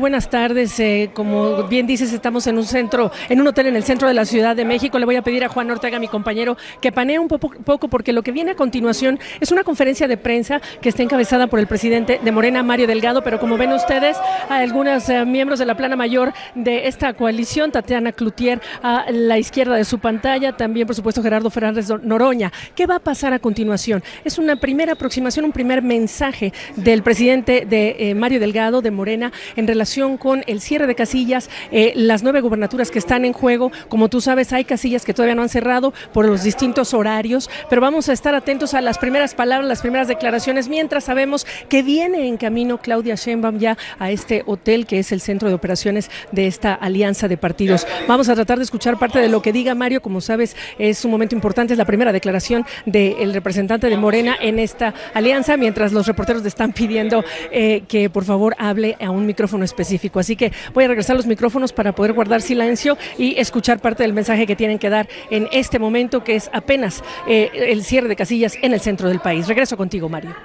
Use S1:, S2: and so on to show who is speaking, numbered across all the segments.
S1: buenas tardes. Como bien dices, estamos en un hotel en el centro de la Ciudad de México. Le voy a pedir a Juan Ortega, mi compañero, que panee un poco porque lo que viene a continuación es una conferencia de prensa que está encabezada por el presidente de Morena, Mario Delgado, pero como ven ustedes, hay algunos miembros de la plana mayor de esta coalición, Tatiana Cloutier a la izquierda de su pantalla, también por supuesto Gerardo Fernández Noroña. ¿Qué va a pasar a continuación? Es una primera aproximación, un primer mensaje del presidente de Mario Delgado de Morena en relación con el cierre de casillas, las 9 gubernaturas que están en juego. Como tú sabes, hay casillas que todavía no han cerrado por los distintos horarios, pero vamos a estar atentos a las primeras palabras, las primeras declaraciones, mientras sabemos que viene en camino Claudia Sheinbaum ya a este hotel que es el centro de operaciones de esta alianza de partidos. Vamos a tratar de escuchar parte de lo que diga Mario. Como sabes, es un momento importante, es la primera declaración del representante de Morena en esta alianza, mientras los reporteros le están pidiendo que por favor hable a un micrófono específico. Así que voy a regresar los micrófonos para poder guardar silencio y escuchar parte del mensaje que tienen que dar en este momento, que es apenas el cierre de casillas en el centro del país. Regreso contigo, Mario.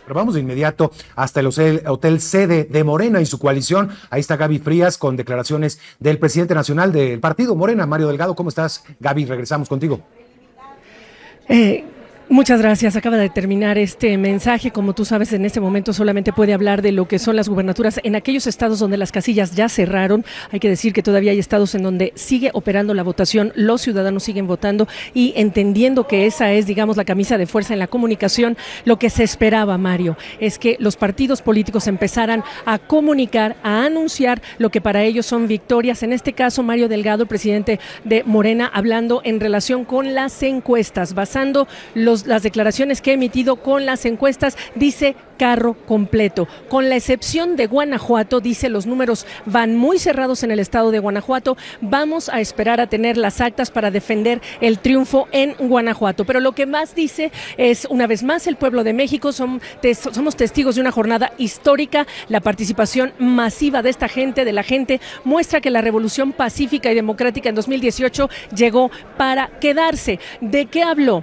S2: Pero vamos de inmediato hasta el hotel sede de Morena y su coalición. Ahí está Gaby Frías con declaraciones del presidente nacional del partido Morena, Mario Delgado. ¿Cómo estás, Gaby? Regresamos contigo.
S1: Muchas gracias. Acaba de terminar este mensaje. Como tú sabes, en este momento solamente puede hablar de lo que son las gubernaturas en aquellos estados donde las casillas ya cerraron. Hay que decir que todavía hay estados en donde sigue operando la votación, los ciudadanos siguen votando y entendiendo que esa es, digamos, la camisa de fuerza en la comunicación. Lo que se esperaba, Mario, es que los partidos políticos empezaran a comunicar, a anunciar lo que para ellos son victorias. En este caso, Mario Delgado, el presidente de Morena, hablando en relación con las encuestas, basando las declaraciones que ha emitido con las encuestas, dice carro completo. Con la excepción de Guanajuato, dice, los números van muy cerrados en el estado de Guanajuato. Vamos a esperar a tener las actas para defender el triunfo en Guanajuato. Pero lo que más dice es, una vez más, el pueblo de México, somos testigos de una jornada histórica. La participación masiva de esta gente, de la gente, muestra que la revolución pacífica y democrática en 2018 llegó para quedarse. ¿De qué habló?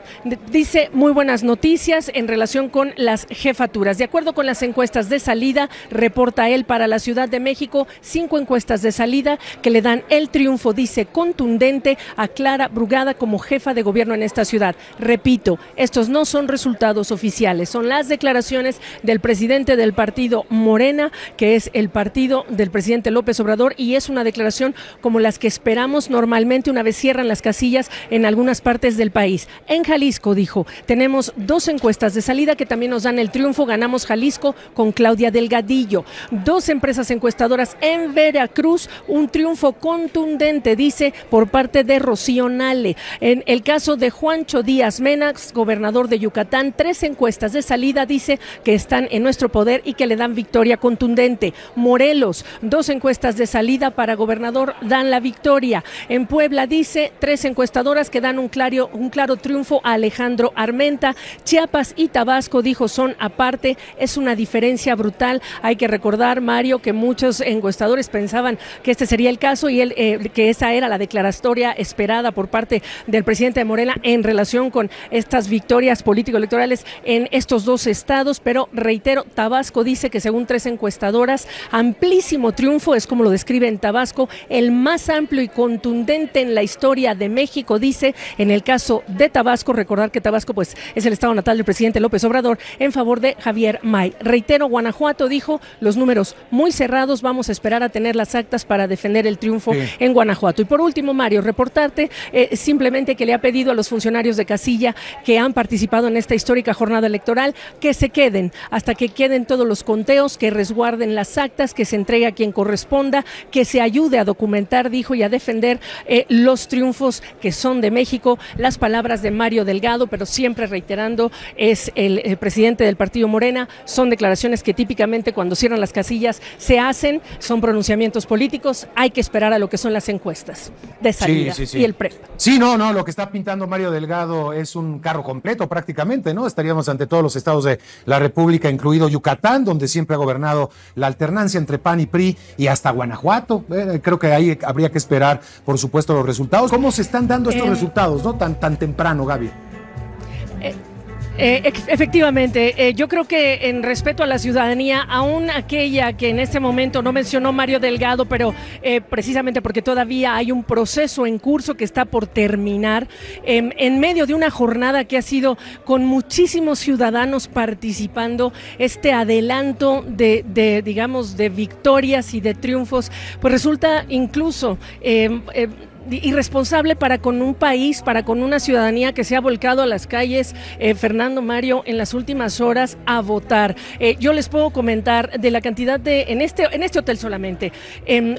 S1: Dice muy buenas noticias en relación con las jefaturas. De acuerdo con las encuestas de salida, reporta él para la Ciudad de México, 5 encuestas de salida que le dan el triunfo, dice, contundente a Clara Brugada como jefa de gobierno en esta ciudad. Repito, estos no son resultados oficiales, son las declaraciones del presidente del partido Morena, que es el partido del presidente López Obrador, y es una declaración como las que esperamos normalmente una vez cierran las casillas en algunas partes del país. En Jalisco, dijo, tenemos 2 encuestas de salida que también nos dan el triunfo. Ganamos Jalisco con Claudia Delgadillo. 2 empresas encuestadoras en Veracruz, un triunfo contundente, dice, por parte de Rocío Nale. En el caso de Juancho Díaz Mena, gobernador de Yucatán, 3 encuestas de salida, dice, que están en nuestro poder y que le dan victoria contundente. Morelos, 2 encuestas de salida para gobernador dan la victoria. En Puebla, dice, 3 encuestadoras que dan un claro triunfo a Alejandro Armenta. Chiapas y Tabasco, dijo, son aparte. Es una diferencia brutal. Hay que recordar, Mario, que muchos encuestadores pensaban que este sería el caso y que esa era la declaratoria esperada por parte del presidente de Morena en relación con estas victorias político-electorales en estos 2 estados. Pero reitero, Tabasco dice que según 3 encuestadoras, amplísimo triunfo, es como lo describe en Tabasco, el más amplio y contundente en la historia de México, dice. En el caso de Tabasco, recordar que Tabasco pues es el estado natal del presidente López Obrador, en favor de Javier May. Reitero, Guanajuato, dijo, los números muy cerrados, vamos a esperar a tener las actas para defender el triunfo en Guanajuato. Y por último, Mario, reportarte simplemente que le ha pedido a los funcionarios de casilla que han participado en esta histórica jornada electoral que se queden hasta que queden todos los conteos, que resguarden las actas, que se entregue a quien corresponda, que se ayude a documentar, dijo, y a defender los triunfos que son de México. Las palabras de Mario Delgado, pero siempre reiterando, es el presidente del partido Morena, son declaraciones que típicamente cuando cierran las casillas se hacen, son pronunciamientos políticos. Hay que esperar a lo que son las encuestas de salida y el PREP.
S2: Sí, no, lo que está pintando Mario Delgado es un carro completo prácticamente, ¿no? Estaríamos ante todos los estados de la República, incluido Yucatán, donde siempre ha gobernado la alternancia entre PAN y PRI, y hasta Guanajuato. Creo que ahí habría que esperar, por supuesto, los resultados. ¿Cómo se están dando estos resultados, no tan temprano, Gaby?
S1: Efectivamente, yo creo que en respeto a la ciudadanía, aún aquella que en este momento no mencionó Mario Delgado, pero precisamente porque todavía hay un proceso en curso que está por terminar, en medio de una jornada que ha sido con muchísimos ciudadanos participando, este adelanto digamos, de victorias y de triunfos, pues resulta incluso irresponsable para con un país, para con una ciudadanía que se ha volcado a las calles, Fernando, Mario, en las últimas horas a votar. Yo les puedo comentar de la cantidad en este hotel solamente,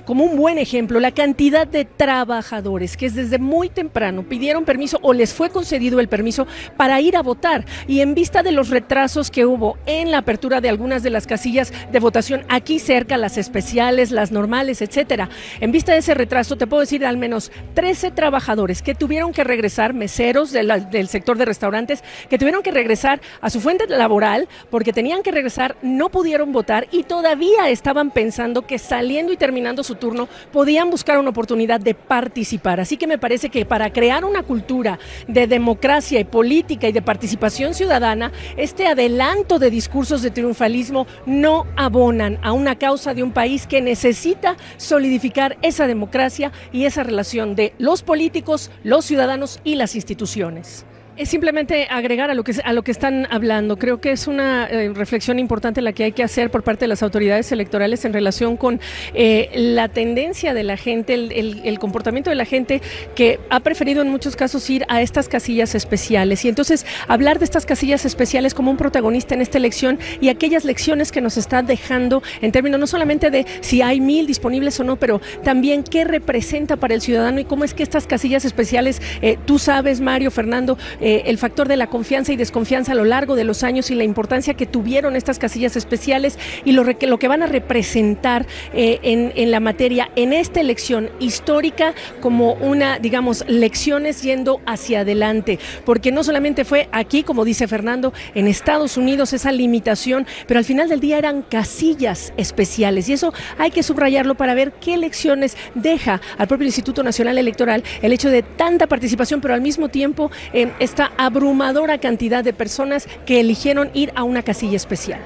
S1: como un buen ejemplo, la cantidad de trabajadores que desde muy temprano pidieron permiso o les fue concedido el permiso para ir a votar, y en vista de los retrasos que hubo en la apertura de algunas de las casillas de votación aquí cerca, las especiales, las normales, etcétera, en vista de ese retraso te puedo decir al menos 13 trabajadores que tuvieron que regresar, meseros del sector de restaurantes, que tuvieron que regresar a su fuente laboral porque tenían que regresar, no pudieron votar y todavía estaban pensando que saliendo y terminando su turno podían buscar una oportunidad de participar. Así que me parece que para crear una cultura de democracia y política y de participación ciudadana, este adelanto de discursos de triunfalismo no abonan a una causa de un país que necesita solidificar esa democracia y esa relación de los políticos, los ciudadanos y las instituciones. Es simplemente agregar a lo que están hablando. Creo que es una reflexión importante la que hay que hacer por parte de las autoridades electorales en relación con la tendencia de la gente, el comportamiento de la gente que ha preferido en muchos casos ir a estas casillas especiales. Y entonces hablar de estas casillas especiales como un protagonista en esta elección y aquellas lecciones que nos están dejando en términos no solamente de si hay 1000 disponibles o no, pero también qué representa para el ciudadano y cómo es que estas casillas especiales, tú sabes, Mario, Fernando, el factor de la confianza y desconfianza a lo largo de los años y la importancia que tuvieron estas casillas especiales y lo que van a representar en la materia en esta elección histórica como una, digamos, lecciones yendo hacia adelante, porque no solamente fue aquí, como dice Fernando, en Estados Unidos esa limitación, pero al final del día eran casillas especiales y eso hay que subrayarlo para ver qué lecciones deja al propio Instituto Nacional Electoral el hecho de tanta participación, pero al mismo tiempo esta abrumadora cantidad de personas que eligieron ir a una casilla especial.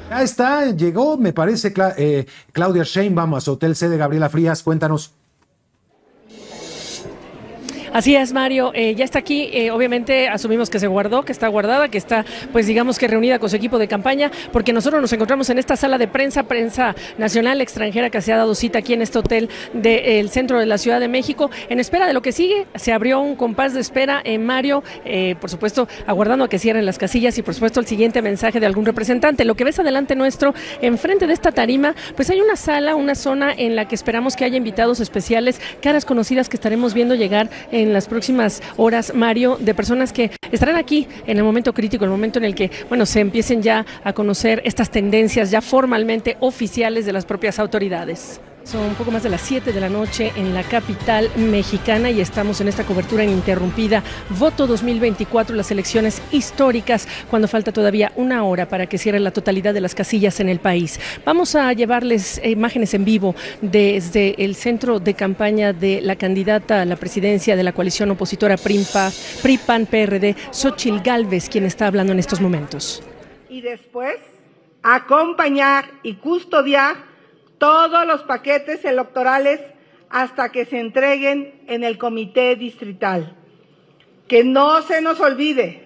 S2: Ya está, llegó, me parece, Claudia Sheinbaum a su hotel sede. Gabriela Frías, cuéntanos.
S1: Así es, Mario, ya está aquí, obviamente asumimos que se guardó, que está guardada, que está, pues digamos que reunida con su equipo de campaña, porque nosotros nos encontramos en esta sala de prensa nacional, extranjera, que se ha dado cita aquí en este hotel del centro de la Ciudad de México, en espera de lo que sigue. Se abrió un compás de espera en Mario, por supuesto, aguardando a que cierren las casillas y por supuesto el siguiente mensaje de algún representante. Lo que ves adelante nuestro, enfrente de esta tarima, pues hay una sala, una zona en la que esperamos que haya invitados especiales, caras conocidas que estaremos viendo llegar en las próximas horas, Mario, de personas que estarán aquí en el momento crítico, el momento en el que, bueno, se empiecen ya a conocer estas tendencias ya formalmente oficiales de las propias autoridades. Son un poco más de las 7 de la noche en la capital mexicana y estamos en esta cobertura ininterrumpida. Voto 2024, las elecciones históricas, cuando falta todavía una hora para que cierre la totalidad de las casillas en el país. Vamos a llevarles imágenes en vivo desde el centro de campaña de la candidata a la presidencia de la coalición opositora PRI-PAN-PRD, Xóchitl Gálvez, quien está hablando en estos momentos.
S3: Y después, acompañar y custodiar todos los paquetes electorales hasta que se entreguen en el comité distrital. Que no se nos olvide,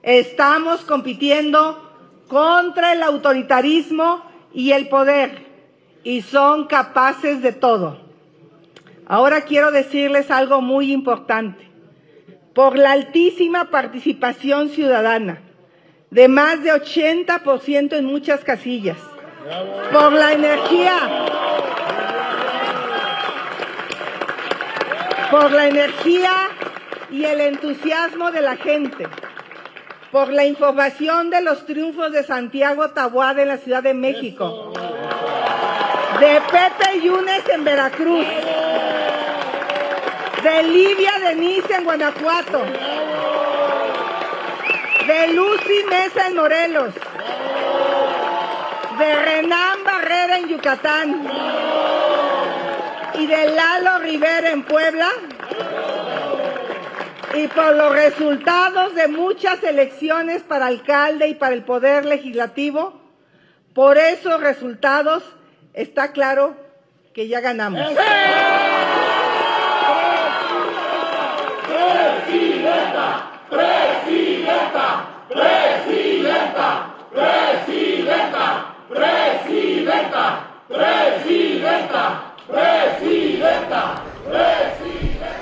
S3: estamos compitiendo contra el autoritarismo y el poder, y son capaces de todo. Ahora quiero decirles algo muy importante. Por la altísima participación ciudadana, de más de 80% en muchas casillas, por la energía y el entusiasmo de la gente, por la información de los triunfos de Santiago Taboada en la Ciudad de México, de Pepe Yunes en Veracruz, de Livia Denise en Guanajuato, de Lucy Mesa en Morelos, de Renán Barrera en Yucatán y de Lalo Rivera en Puebla. y por los resultados de muchas elecciones para alcalde y para el Poder Legislativo, por esos resultados está claro que ya ganamos.
S4: Presidenta, presidenta, presidenta, presidenta, presidenta, presidenta, presidenta, presidenta.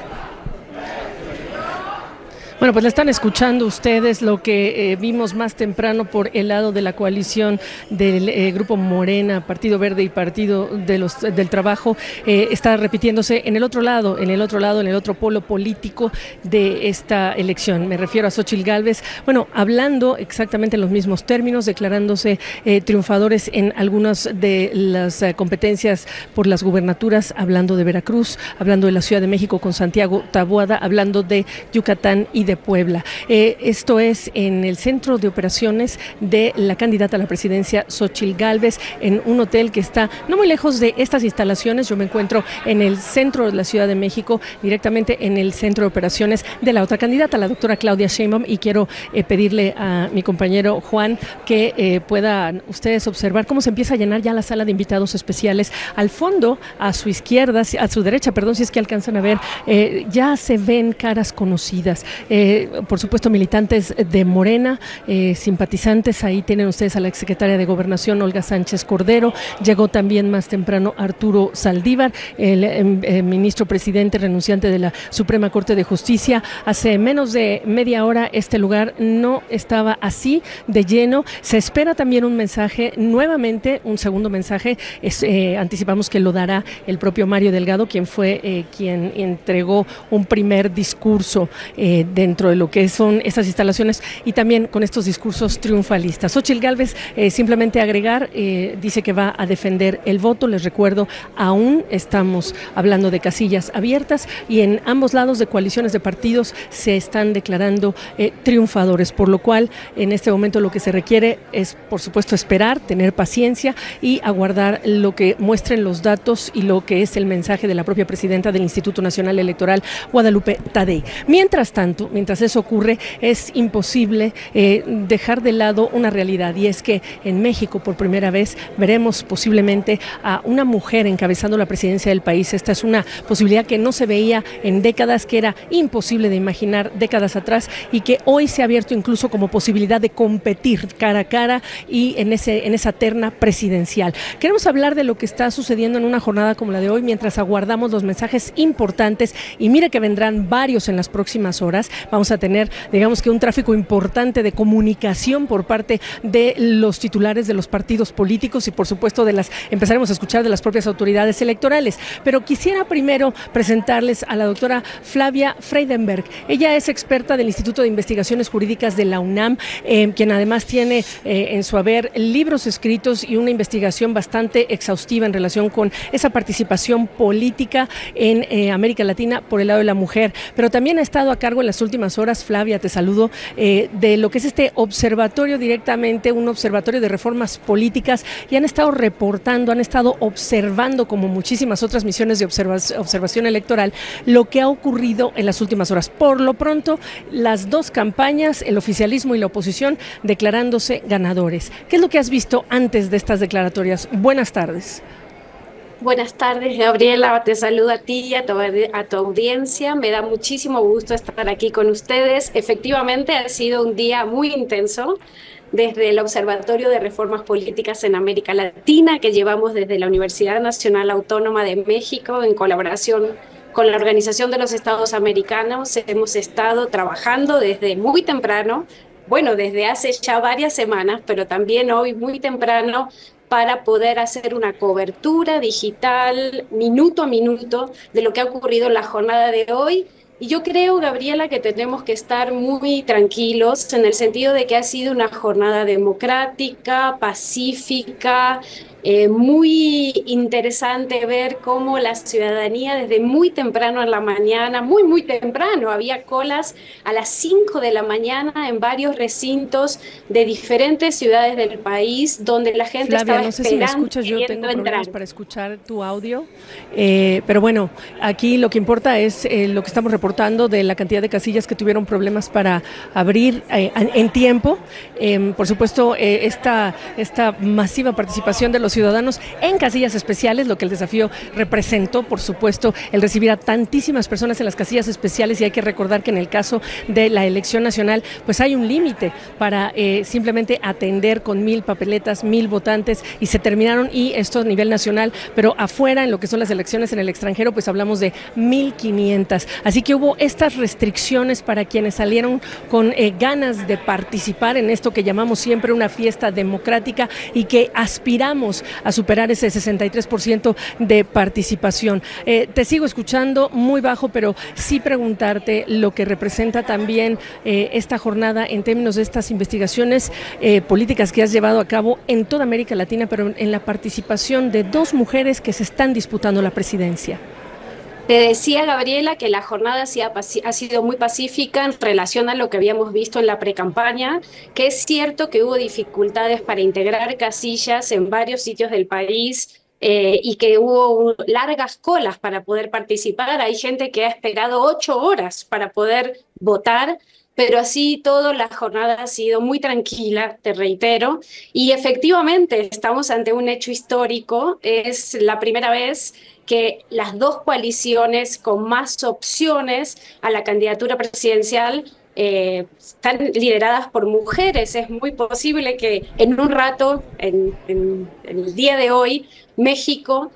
S1: Bueno, pues le están escuchando ustedes lo que vimos más temprano por el lado de la coalición del Grupo Morena, Partido Verde y Partido del Trabajo. Está repitiéndose en el otro polo político de esta elección. Me refiero a Xóchitl Gálvez, bueno, hablando exactamente en los mismos términos, declarándose triunfadores en algunas de las competencias por las gubernaturas, hablando de Veracruz, hablando de la Ciudad de México con Santiago Taboada, hablando de Yucatán y de Puebla. Esto es en el centro de operaciones de la candidata a la presidencia, Xóchitl Gálvez, en un hotel que está no muy lejos de estas instalaciones. Yo me encuentro en el centro de la Ciudad de México, directamente en el centro de operaciones de la otra candidata, la doctora Claudia Sheinbaum, y quiero pedirle a mi compañero Juan que puedan ustedes observar cómo se empieza a llenar ya la sala de invitados especiales. Al fondo, a su izquierda, a su derecha, perdón, si es que alcanzan a ver, ya se ven caras conocidas. Por supuesto, militantes de Morena, simpatizantes. Ahí tienen ustedes a la exsecretaria de Gobernación, Olga Sánchez Cordero. Llegó también más temprano Arturo Saldívar, el ministro presidente renunciante de la Suprema Corte de Justicia. Hace menos de media hora este lugar no estaba así de lleno. Se espera también un mensaje, nuevamente un segundo mensaje. Anticipamos que lo dará el propio Mario Delgado, quien fue quien entregó un primer discurso dentro de lo que son estas instalaciones, y también con estos discursos triunfalistas. Xóchitl Gálvez, simplemente agregar, dice que va a defender el voto. Les recuerdo, aún estamos hablando de casillas abiertas y en ambos lados de coaliciones de partidos se están declarando triunfadores, por lo cual en este momento lo que se requiere es, por supuesto, esperar, tener paciencia y aguardar lo que muestren los datos y lo que es el mensaje de la propia presidenta del Instituto Nacional Electoral, Guadalupe Tadei. Mientras tanto, mientras eso ocurre, es imposible dejar de lado una realidad, y es que en México por primera vez veremos posiblemente a una mujer encabezando la presidencia del país. Esta es una posibilidad que no se veía en décadas, que era imposible de imaginar décadas atrás, y que hoy se ha abierto incluso como posibilidad de competir cara a cara y en esa terna presidencial. Queremos hablar de lo que está sucediendo en una jornada como la de hoy, mientras aguardamos los mensajes importantes, y mire que vendrán varios en las próximas horas. Vamos a tener, digamos que un tráfico importante de comunicación por parte de los titulares de los partidos políticos y, por supuesto, empezaremos a escuchar de las propias autoridades electorales. Pero quisiera primero presentarles a la doctora Flavia Freidenberg. Ella es experta del Instituto de Investigaciones Jurídicas de la UNAM, quien además tiene en su haber libros escritos y una investigación bastante exhaustiva en relación con esa participación política en América Latina por el lado de la mujer. Pero también ha estado a cargo en las últimas horas, Flavia, te saludo, de lo que es este observatorio, directamente un observatorio de reformas políticas, y han estado reportando, han estado observando, como muchísimas otras misiones de observación electoral, lo que ha ocurrido en las últimas horas. Por lo pronto, las dos campañas, el oficialismo y la oposición, declarándose ganadores. ¿Qué es lo que has visto antes de estas declaratorias? Buenas tardes.
S5: Buenas tardes, Gabriela, te saludo a ti y a tu audiencia. Me da muchísimo gusto estar aquí con ustedes. Efectivamente, ha sido un día muy intenso desde el Observatorio de Reformas Políticas en América Latina, que llevamos desde la Universidad Nacional Autónoma de México en colaboración con la Organización de los Estados Americanos. Hemos estado trabajando desde muy temprano, bueno, desde hace ya varias semanas, pero también hoy muy temprano, para poder hacer una cobertura digital minuto a minuto de lo que ha ocurrido en la jornada de hoy. Y yo creo, Gabriela, que tenemos que estar muy tranquilos en el sentido de que ha sido una jornada democrática, pacífica, muy interesante ver cómo la ciudadanía desde muy temprano en la mañana, muy temprano, había colas a las 5 de la mañana en varios recintos de diferentes ciudades del país, donde la gente
S1: Flavia,
S5: estaba
S1: no sé si me escuchas, yo tengo problemas
S5: entrar
S1: para escuchar tu audio, pero bueno, aquí lo que importa es lo que estamos reportando reportando de la cantidad de casillas que tuvieron problemas para abrir en tiempo. Por supuesto, esta masiva participación de los ciudadanos en casillas especiales, lo que el desafío representó, por supuesto, el recibir a tantísimas personas en las casillas especiales, y hay que recordar que en el caso de la elección nacional, pues hay un límite para simplemente atender con 1000 papeletas, 1000 votantes, y se terminaron, y esto a nivel nacional, pero afuera, en lo que son las elecciones en el extranjero, pues hablamos de 1500. Así que hubo estas restricciones para quienes salieron con ganas de participar en esto que llamamos siempre una fiesta democrática y que aspiramos a superar ese 63% de participación. Te sigo escuchando muy bajo, pero sí preguntarte lo que representa también esta jornada en términos de estas investigaciones políticas que has llevado a cabo en toda América Latina, pero en la participación de 2 mujeres que se están disputando la presidencia.
S5: Te decía, Gabriela, que la jornada ha sido muy pacífica en relación a lo que habíamos visto en la precampaña, que es cierto que hubo dificultades para integrar casillas en varios sitios del país y que hubo largas colas para poder participar. Hay gente que ha esperado 8 horas para poder votar, pero así todo la jornada ha sido muy tranquila, te reitero, y efectivamente estamos ante un hecho histórico. Es la primera vez que las 2 coaliciones con más opciones a la candidatura presidencial están lideradas por mujeres. Es muy posible que en un rato, en el día de hoy, México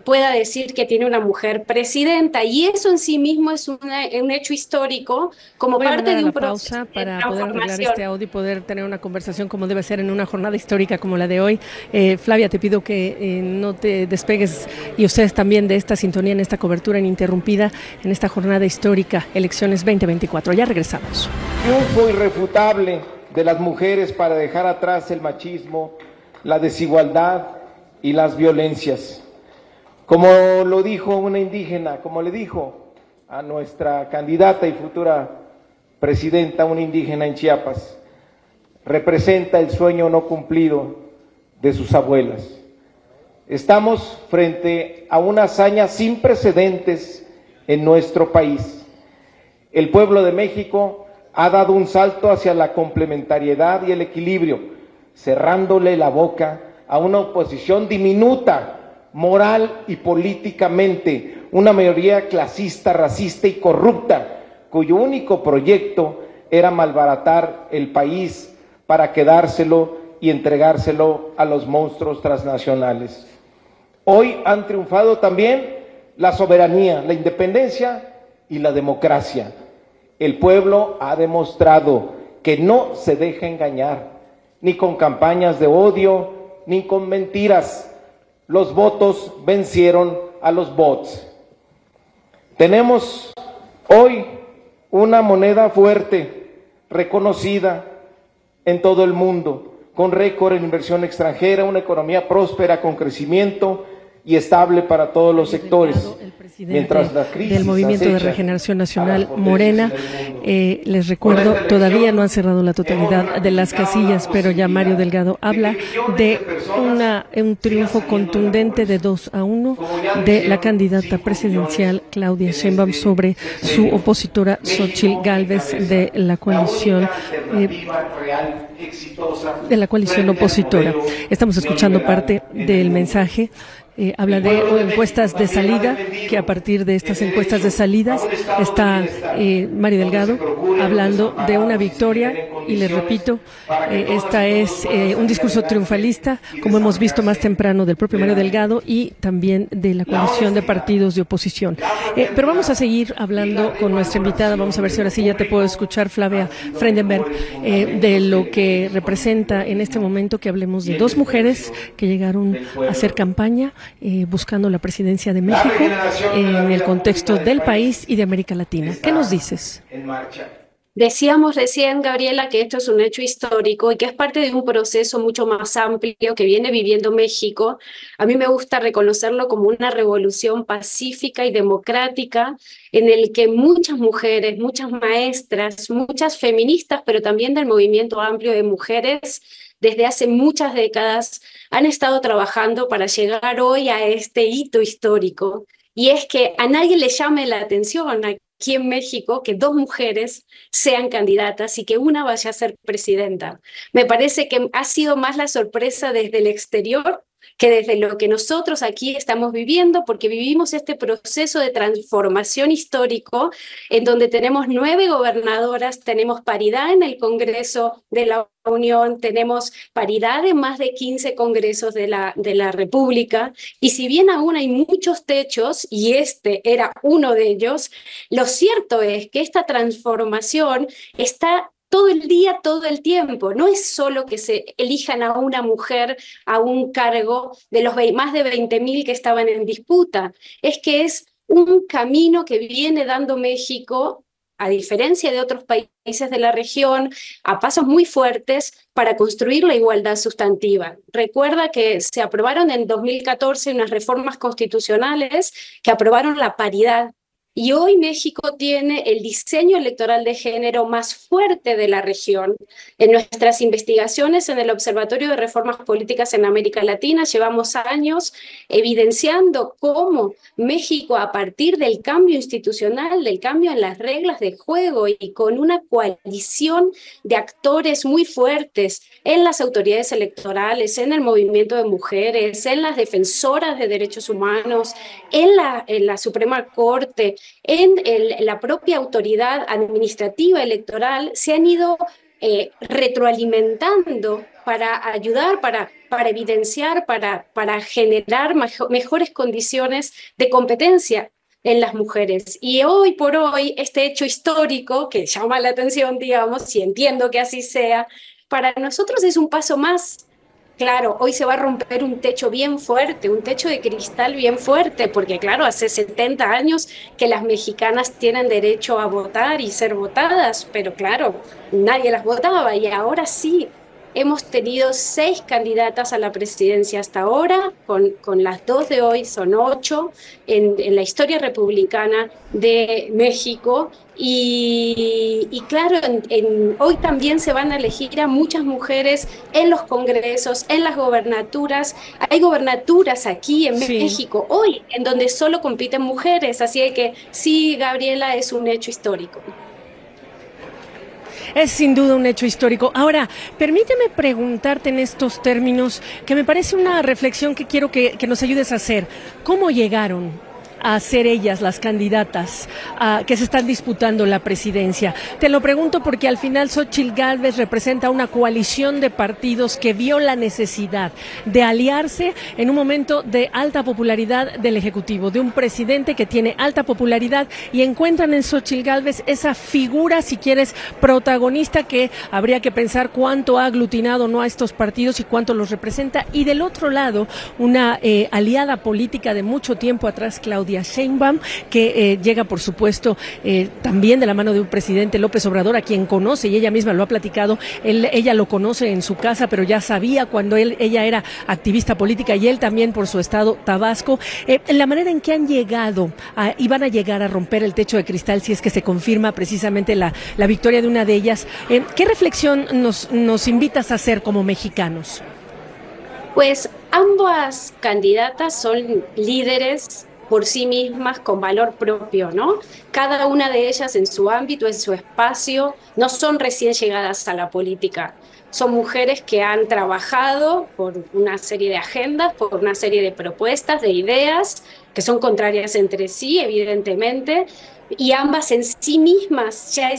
S5: pueda decir que tiene una mujer presidenta, y eso en sí mismo es un hecho histórico como parte de un proceso
S1: para poder arreglar este audio y poder tener una conversación como debe ser en una jornada histórica como la de hoy. Flavia, te pido que no te despegues, y ustedes también, de esta sintonía, en esta cobertura ininterrumpida en esta jornada histórica, elecciones 2024. Ya regresamos.
S6: Triunfo irrefutable de las mujeres para dejar atrás el machismo, la desigualdad y las violencias. Como lo dijo una indígena, como le dijo a nuestra candidata y futura presidenta, una indígena en Chiapas, representa el sueño no cumplido de sus abuelas. Estamos frente a una hazaña sin precedentes en nuestro país. El pueblo de México ha dado un salto hacia la complementariedad y el equilibrio, cerrándole la boca a una oposición diminuta, moral y políticamente, una mayoría clasista, racista y corrupta, cuyo único proyecto era malbaratar el país para quedárselo y entregárselo a los monstruos transnacionales. Hoy han triunfado también la soberanía, la independencia y la democracia. El pueblo ha demostrado que no se deja engañar, ni con campañas de odio, ni con mentiras. Los votos vencieron a los bots. Tenemos hoy una moneda fuerte, reconocida en todo el mundo, con récord en inversión extranjera, una economía próspera con crecimiento y estable para todos los sectores. Mientras la crisis
S1: del Movimiento de Regeneración Nacional, Morena, les recuerdo, todavía no han cerrado la totalidad de las casillas, pero ya Mario Delgado habla de un triunfo contundente de 2-1 de la candidata presidencial Claudia Sheinbaum sobre su opositora Xóchitl Gálvez de la coalición opositora. Estamos escuchando parte del mensaje. Habla de encuestas de salida, que a partir de estas encuestas de salidas está Mario Delgado hablando de una victoria, y les repito, esta es un discurso triunfalista, como hemos visto más temprano, del propio Mario Delgado y también de la coalición de partidos de oposición. Pero vamos a seguir hablando con nuestra invitada. Vamos a ver si ahora sí ya te puedo escuchar, Flavia Frendenberg, de lo que representa en este momento que hablemos de 2 mujeres que llegaron a hacer campaña buscando la presidencia de México en el contexto del país y de América Latina. ¿Qué nos dices?
S5: Decíamos recién, Gabriela, que esto es un hecho histórico y que es parte de un proceso mucho más amplio que viene viviendo México. A mí me gusta reconocerlo como una revolución pacífica y democrática en el que muchas mujeres, muchas maestras, muchas feministas, pero también del movimiento amplio de mujeres, desde hace muchas décadas han estado trabajando para llegar hoy a este hito histórico. Y es que a nadie le llame la atención, a aquí en México que 2 mujeres sean candidatas y que una vaya a ser presidenta. Me parece que ha sido más la sorpresa desde el exterior que desde lo que nosotros aquí estamos viviendo, porque vivimos este proceso de transformación histórico en donde tenemos 9 gobernadoras, tenemos paridad en el Congreso de la Unión, tenemos paridad en más de 15 congresos de la República, y si bien aún hay muchos techos, y este era uno de ellos, lo cierto es que esta transformación está todo el día, todo el tiempo. No es solo que se elijan a una mujer a un cargo de los más de 20.000 que estaban en disputa. Es que es un camino que viene dando México, a diferencia de otros países de la región, a pasos muy fuertes para construir la igualdad sustantiva. Recuerda que se aprobaron en 2014 unas reformas constitucionales que aprobaron la paridad. Y hoy México tiene el diseño electoral de género más fuerte de la región. En nuestras investigaciones en el Observatorio de Reformas Políticas en América Latina llevamos años evidenciando cómo México, a partir del cambio institucional, del cambio en las reglas de juego y con una coalición de actores muy fuertes en las autoridades electorales, en el movimiento de mujeres, en las defensoras de derechos humanos, en la Suprema Corte, en la propia autoridad administrativa electoral, se han ido retroalimentando para ayudar, para evidenciar, para generar mejores condiciones de competencia en las mujeres. Y hoy por hoy, este hecho histórico que llama la atención, digamos, y entiendo que así sea, para nosotros es un paso más. Claro, hoy se va a romper un techo bien fuerte, un techo de cristal bien fuerte, porque claro, hace 70 años que las mexicanas tienen derecho a votar y ser votadas, pero claro, nadie las votaba y ahora sí. Hemos tenido 6 candidatas a la presidencia hasta ahora, con las 2 de hoy son 8 en la historia republicana de México. Y claro, hoy también se van a elegir a muchas mujeres en los congresos, en las gobernaturas. Hay gobernaturas aquí en México hoy en donde solo compiten mujeres, así que sí, Gabriela, es un hecho histórico.
S1: Es sin duda un hecho histórico. Ahora, permíteme preguntarte en estos términos, que me parece una reflexión que quiero que nos ayudes a hacer. ¿Cómo llegaron a ser ellas las candidatas que se están disputando la presidencia? Te lo pregunto porque al final Xóchitl Gálvez representa una coalición de partidos que vio la necesidad de aliarse en un momento de alta popularidad del Ejecutivo, de un presidente que tiene alta popularidad, y encuentran en Xóchitl Gálvez esa figura, si quieres, protagonista, que habría que pensar cuánto ha aglutinado no a estos partidos y cuánto los representa. Y del otro lado, una aliada política de mucho tiempo atrás, Claudia Sheinbaum, que llega, por supuesto, también de la mano de un presidente, López Obrador, a quien conoce, y ella misma lo ha platicado. Ella lo conoce en su casa, pero ya sabía cuando ella era activista política, y él también por su estado, Tabasco. La manera en que han llegado y van a llegar a romper el techo de cristal, si es que se confirma precisamente la victoria de una de ellas, ¿qué reflexión nos invitas a hacer como mexicanos?
S5: Pues ambas candidatas son líderes por sí mismas, con valor propio, ¿no? Cada una de ellas en su ámbito, en su espacio, no son recién llegadas a la política. Son mujeres que han trabajado por una serie de agendas, por una serie de propuestas, de ideas, que son contrarias entre sí, evidentemente, y ambas en sí mismas ya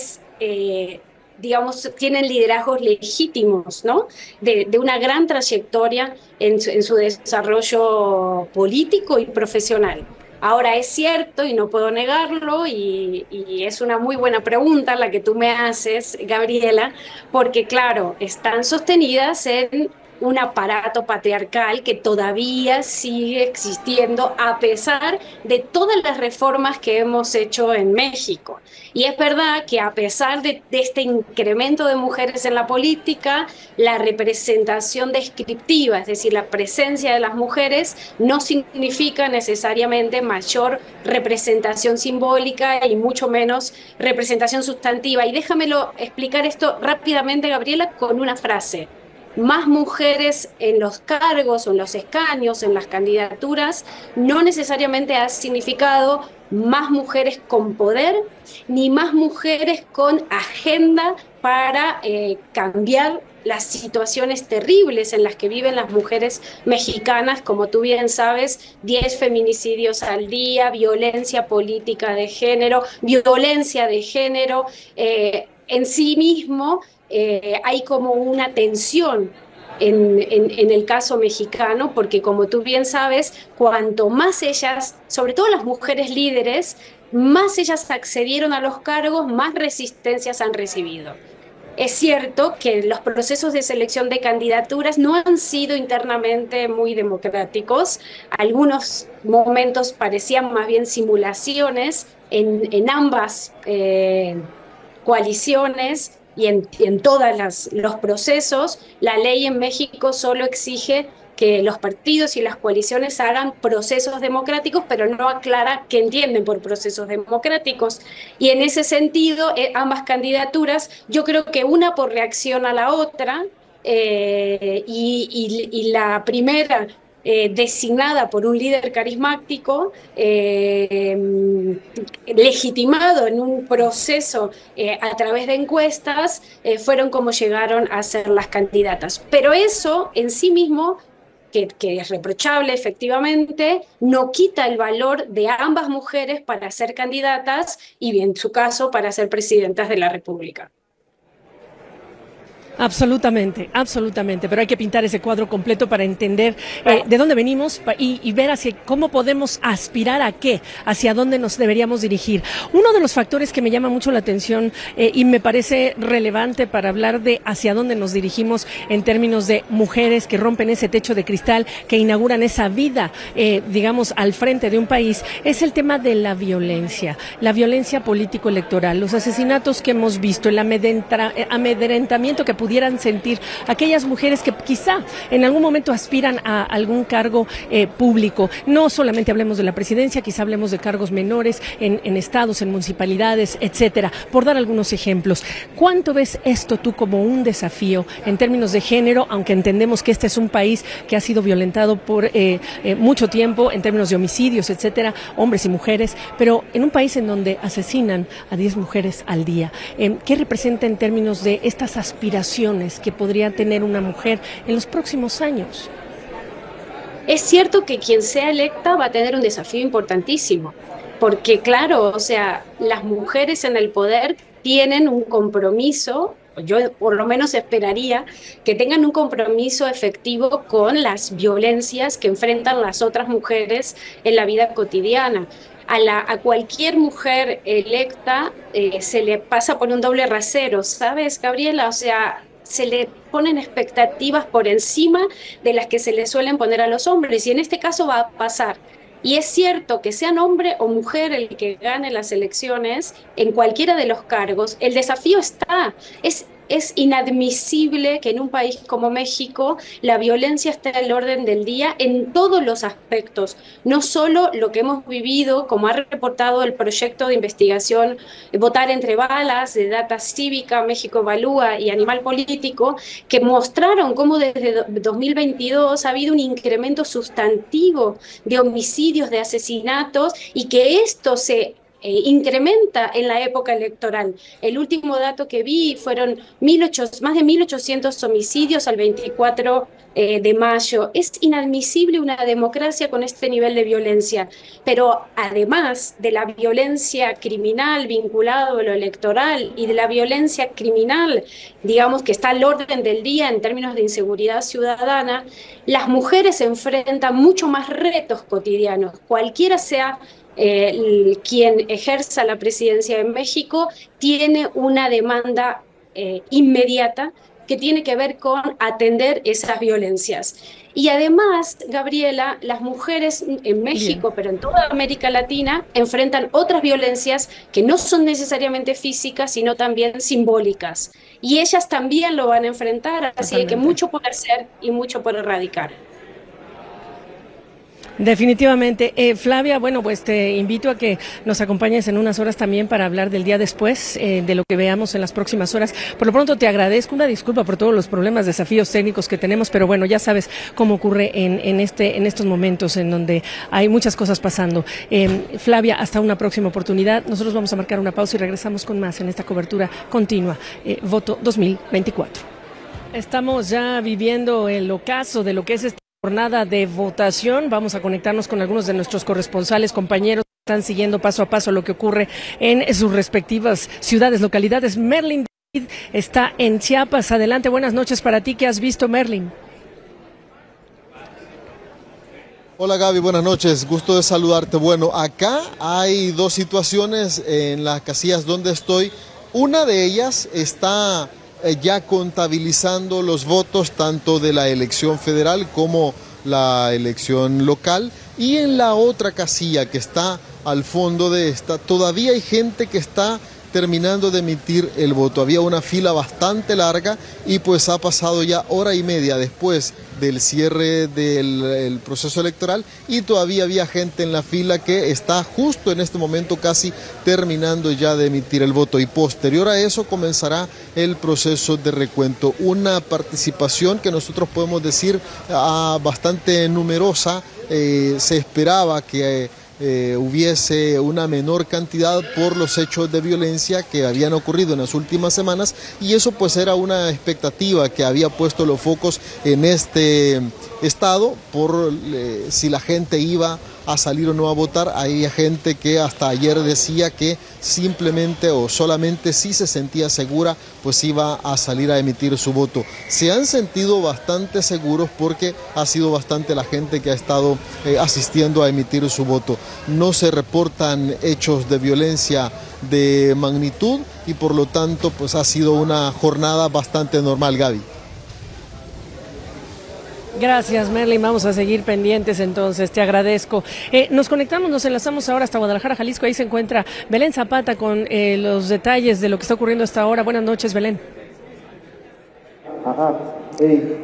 S5: digamos, tienen liderazgos legítimos, ¿no? De una gran trayectoria en su desarrollo político y profesional. Ahora, es cierto, y no puedo negarlo, y es una muy buena pregunta la que tú me haces, Gabriela, porque claro, están sostenidas en un aparato patriarcal que todavía sigue existiendo a pesar de todas las reformas que hemos hecho en México. Y es verdad que a pesar de este incremento de mujeres en la política, la representación descriptiva, es decir, la presencia de las mujeres, no significa necesariamente mayor representación simbólica y mucho menos representación sustantiva. Y déjamelo explicar esto rápidamente, Gabriela, con una frase. más mujeres en los cargos o en los escaños, en las candidaturas, no necesariamente ha significado más mujeres con poder, ni más mujeres con agenda para cambiar las situaciones terribles en las que viven las mujeres mexicanas, como tú bien sabes, 10 feminicidios al día, violencia política de género, violencia de género, en sí mismo hay como una tensión en el caso mexicano, porque como tú bien sabes, cuanto más ellas, sobre todo las mujeres líderes, más ellas accedieron a los cargos, más resistencias han recibido. Es cierto que los procesos de selección de candidaturas no han sido internamente muy democráticos. Algunos momentos parecían más bien simulaciones en ambas coaliciones y en todos los procesos. La ley en México solo exige que los partidos y las coaliciones hagan procesos democráticos, pero no aclara qué entienden por procesos democráticos. Y en ese sentido, ambas candidaturas, yo creo que una por reacción a la otra, y la primera designada por un líder carismático, legitimado en un proceso a través de encuestas, fueron como llegaron a ser las candidatas. Pero eso en sí mismo, que es reprochable efectivamente, no quita el valor de ambas mujeres para ser candidatas y en su caso para ser presidentas de la República.
S1: Absolutamente, absolutamente, pero hay que pintar ese cuadro completo para entender de dónde venimos y ver hacia cómo podemos aspirar a qué, hacia dónde nos deberíamos dirigir. Uno de los factores que me llama mucho la atención y me parece relevante para hablar de hacia dónde nos dirigimos en términos de mujeres que rompen ese techo de cristal, que inauguran esa vida, digamos, al frente de un país, es el tema de la violencia político-electoral, los asesinatos que hemos visto, el amedrentamiento que pudieran sentir aquellas mujeres que quizá en algún momento aspiran a algún cargo público. No solamente hablemos de la presidencia, quizá hablemos de cargos menores en estados, en municipalidades, etcétera, por dar algunos ejemplos. ¿Cuánto ves esto tú como un desafío en términos de género, aunque entendemos que este es un país que ha sido violentado por mucho tiempo en términos de homicidios, etcétera, hombres y mujeres, pero en un país en donde asesinan a 10 mujeres al día? ¿Qué representa en términos de estas aspiraciones que podría tener una mujer en los próximos años?
S5: Es cierto que quien sea electa va a tener un desafío importantísimo, porque claro, o sea, las mujeres en el poder tienen un compromiso, yo por lo menos esperaría que tengan un compromiso efectivo con las violencias que enfrentan las otras mujeres en la vida cotidiana. A cualquier mujer electa se le pasa por un doble rasero, ¿sabes, Gabriela? O sea, se le ponen expectativas por encima de las que se le suelen poner a los hombres, y en este caso va a pasar. Y es cierto que sean hombre o mujer el que gane las elecciones en cualquiera de los cargos, el desafío está. Es inadmisible que en un país como México la violencia esté al orden del día en todos los aspectos, no solo lo que hemos vivido, como ha reportado el proyecto de investigación Votar entre balas, de Data Cívica, México Evalúa y Animal Político, que mostraron cómo desde 2022 ha habido un incremento sustantivo de homicidios, de asesinatos, y que esto se incrementa en la época electoral. El último dato que vi fueron más de 1.800 homicidios al 24 de mayo. Es inadmisible una democracia con este nivel de violencia, pero además de la violencia criminal vinculada a lo electoral y de la violencia criminal, digamos, que está al orden del día en términos de inseguridad ciudadana, las mujeres enfrentan mucho más retos cotidianos, cualquiera sea quien ejerza la presidencia de México, tiene una demanda inmediata que tiene que ver con atender esas violencias. Y además, Gabriela, las mujeres en México, pero en toda América Latina, enfrentan otras violencias que no son necesariamente físicas, sino también simbólicas. Y ellas también lo van a enfrentar, así que mucho por hacer y mucho por erradicar.
S1: Definitivamente. Flavia, bueno, pues te invito a que nos acompañes en unas horas también para hablar del día después, de lo que veamos en las próximas horas. Por lo pronto te agradezco, una disculpa por todos los problemas, desafíos técnicos que tenemos, pero bueno, ya sabes cómo ocurre en estos momentos en donde hay muchas cosas pasando. Flavia, hasta una próxima oportunidad. Nosotros vamos a marcar una pausa y regresamos con más en esta cobertura continua. Voto 2024. Estamos ya viviendo el ocaso de lo que es esta jornada de votación. Vamos a conectarnos con algunos de nuestros corresponsales, compañeros que están siguiendo paso a paso lo que ocurre en sus respectivas ciudades, localidades. Merlin está en Chiapas. Adelante, buenas noches para ti. ¿Qué has visto, Merlin?
S7: Hola Gaby, buenas noches, gusto de saludarte. Bueno, acá hay dos situaciones en las casillas donde estoy. Una de ellas está ya contabilizando los votos tanto de la elección federal como la elección local, y en la otra casilla que está al fondo de esta todavía hay gente que está terminando de emitir el voto. Había una fila bastante larga y pues ha pasado ya hora y media después del cierre del proceso electoral y todavía había gente en la fila que está justo en este momento casi terminando ya de emitir el voto, y posterior a eso comenzará el proceso de recuento. Una participación que nosotros podemos decir bastante numerosa. Se esperaba que hubiese una menor cantidad por los hechos de violencia que habían ocurrido en las últimas semanas, y eso pues era una expectativa que había puesto los focos en este estado por si la gente iba a salir o no a votar. Había gente que hasta ayer decía que simplemente o solamente si se sentía segura pues iba a salir a emitir su voto. Se han sentido bastante seguros porque ha sido bastante la gente que ha estado asistiendo a emitir su voto. No se reportan hechos de violencia de magnitud y por lo tanto pues ha sido una jornada bastante normal, Gaby.
S1: Gracias, Merlin. Vamos a seguir pendientes entonces, te agradezco. Nos conectamos, nos enlazamos ahora hasta Guadalajara, Jalisco. Ahí se encuentra Belén Zapata con los detalles de lo que está ocurriendo hasta ahora. Buenas noches, Belén.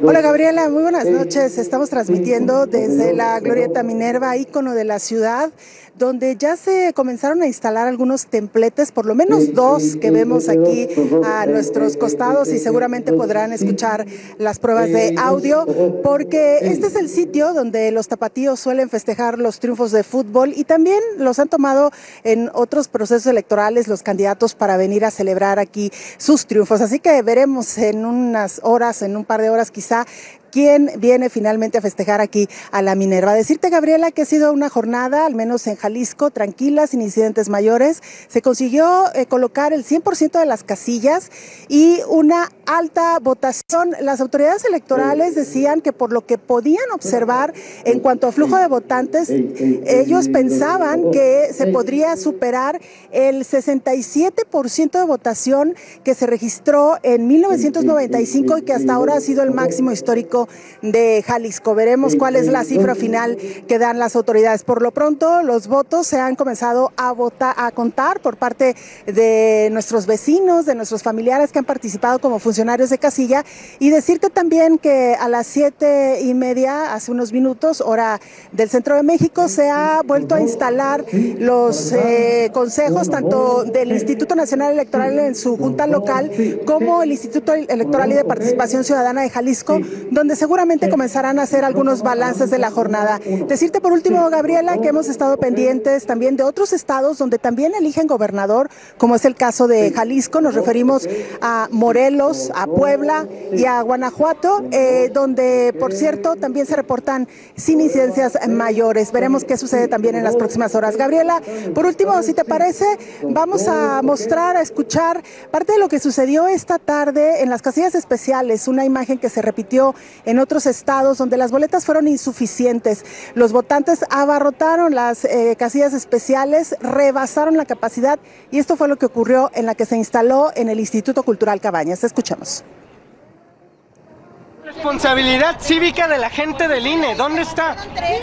S8: Hola Gabriela, muy buenas noches. Estamos transmitiendo desde la Glorieta Minerva, ícono de la ciudad, donde ya se comenzaron a instalar algunos templetes, por lo menos dos que vemos aquí a nuestros costados, y seguramente podrán escuchar las pruebas de audio, porque este es el sitio donde los tapatíos suelen festejar los triunfos de fútbol, y también los han tomado en otros procesos electorales los candidatos para venir a celebrar aquí sus triunfos. Así que veremos en unas horas, en un par de horas quizá, quién viene finalmente a festejar aquí a la Minerva. Decirte, Gabriela, que ha sido una jornada, al menos en Jalisco, tranquila, sin incidentes mayores. Se consiguió colocar el 100% de las casillas y una alta votación. Las autoridades electorales decían que por lo que podían observar en cuanto a flujo de votantes, ellos pensaban que se podría superar el 67% de votación que se registró en 1995 y que hasta ahora ha sido el máximo histórico de Jalisco. Veremos cuál es la cifra final que dan las autoridades. Por lo pronto, los votos se han comenzado a contar por parte de nuestros vecinos, de nuestros familiares que han participado como funcionarios de casilla, y decirte también que a las 7:30, hace unos minutos, hora del Centro de México, se ha vuelto a instalar los consejos tanto del Instituto Nacional Electoral en su junta local como el Instituto Electoral y de Participación Ciudadana de Jalisco, donde seguramente comenzarán a hacer algunos balances de la jornada. Decirte por último, Gabriela, que hemos estado pendientes también de otros estados donde también eligen gobernador, como es el caso de Jalisco. Nos referimos a Morelos, a Puebla y a Guanajuato, donde, por cierto, también se reportan sin incidencias mayores. Veremos qué sucede también en las próximas horas. Gabriela, por último, si te parece, vamos a mostrar, a escuchar parte de lo que sucedió esta tarde en las casillas especiales, una imagen que se repitió en otros estados donde las boletas fueron insuficientes. Los votantes abarrotaron las casillas especiales, rebasaron la capacidad, y esto fue lo que ocurrió en la que se instaló en el Instituto Cultural Cabañas. Escuchemos.
S9: responsabilidad cívica de la gente del INE? ¿Dónde está?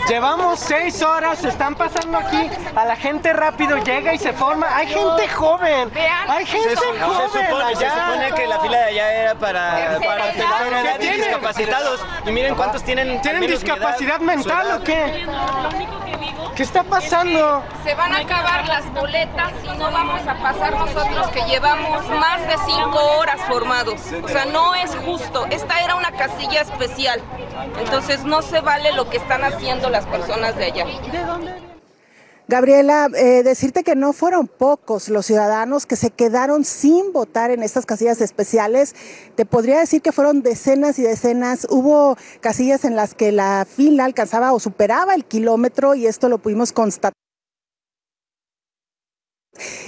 S9: Llevamos 6 horas, están pasando aquí, a la gente rápido llega y se forma. Hay gente joven, hay gente joven.
S10: Se supone que la fila de allá era para tercera edad y discapacitados. Y miren cuántos tienen.
S9: ¿Tienen discapacidad mental o qué? ¿Qué está pasando?
S11: Se van a acabar las boletas y no vamos a pasar nosotros que llevamos más de 5 horas formados. O sea, no es justo. Esta era una casilla especial. Entonces no se vale lo que están haciendo las personas de allá.
S8: ¿De dónde? Gabriela, decirte que no fueron pocos los ciudadanos que se quedaron sin votar en estas casillas especiales. Te podría decir que fueron decenas y decenas. Hubo casillas en las que la fila alcanzaba o superaba el kilómetro y esto lo pudimos constatar.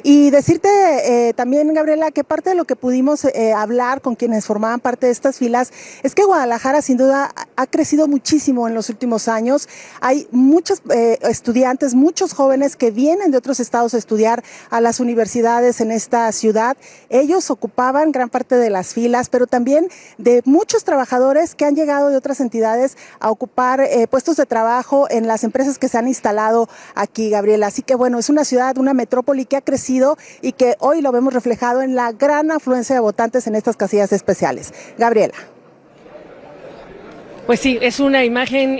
S8: Y decirte también, Gabriela, que parte de lo que pudimos hablar con quienes formaban parte de estas filas es que Guadalajara sin duda ha crecido muchísimo en los últimos años. Hay muchos estudiantes, muchos jóvenes que vienen de otros estados a estudiar a las universidades en esta ciudad. Ellos ocupaban gran parte de las filas, pero también de muchos trabajadores que han llegado de otras entidades a ocupar puestos de trabajo en las empresas que se han instalado aquí, Gabriela. Así que bueno, es una ciudad, una metrópoli que ha crecido y que hoy lo vemos reflejado en la gran afluencia de votantes en estas casillas especiales. Gabriela.
S1: Pues sí, es una imagen,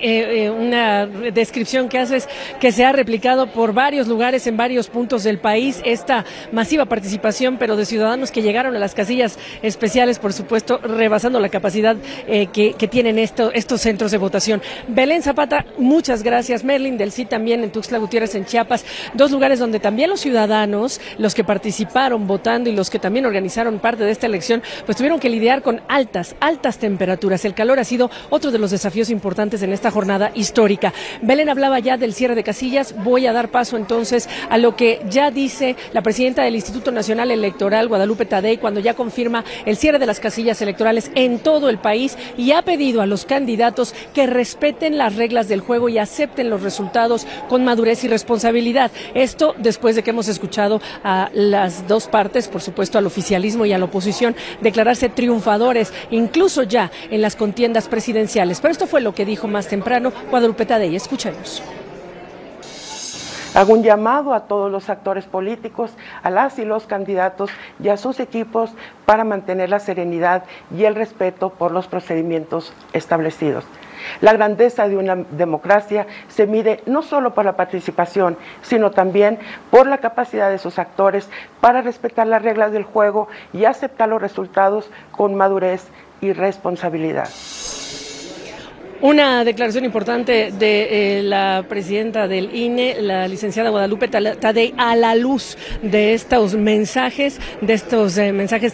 S1: una descripción que haces que se ha replicado por varios lugares en varios puntos del país, esta masiva participación, pero de ciudadanos que llegaron a las casillas especiales, por supuesto, rebasando la capacidad que tienen estos centros de votación. Belén Zapata, muchas gracias. Merlin del CID también en Tuxtla Gutiérrez, en Chiapas, 2 lugares donde también los ciudadanos, los que participaron votando y los que también organizaron parte de esta elección, pues tuvieron que lidiar con altas temperaturas. El calor ha sido otro de los desafíos importantes en esta jornada histórica. Belén hablaba ya del cierre de casillas. Voy a dar paso entonces a lo que ya dice la presidenta del Instituto Nacional Electoral, Guadalupe Tadei, cuando ya confirma el cierre de las casillas electorales en todo el país y ha pedido a los candidatos que respeten las reglas del juego y acepten los resultados con madurez y responsabilidad. Esto después de que hemos escuchado a las dos partes, por supuesto al oficialismo y a la oposición, declararse triunfadores, incluso ya en las contiendas presidenciales. Pero esto fue lo que dijo más temprano Guadalupe Tadei. Escuchemos.
S12: Hago un llamado a todos los actores políticos, a las y los candidatos y a sus equipos para mantener la serenidad y el respeto por los procedimientos establecidos. La grandeza de una democracia se mide no solo por la participación, sino también por la capacidad de sus actores para respetar las reglas del juego y aceptar los resultados con madurez y responsabilidad.
S1: Una declaración importante de la presidenta del INE, la licenciada Guadalupe Tadei, a la luz de estos mensajes,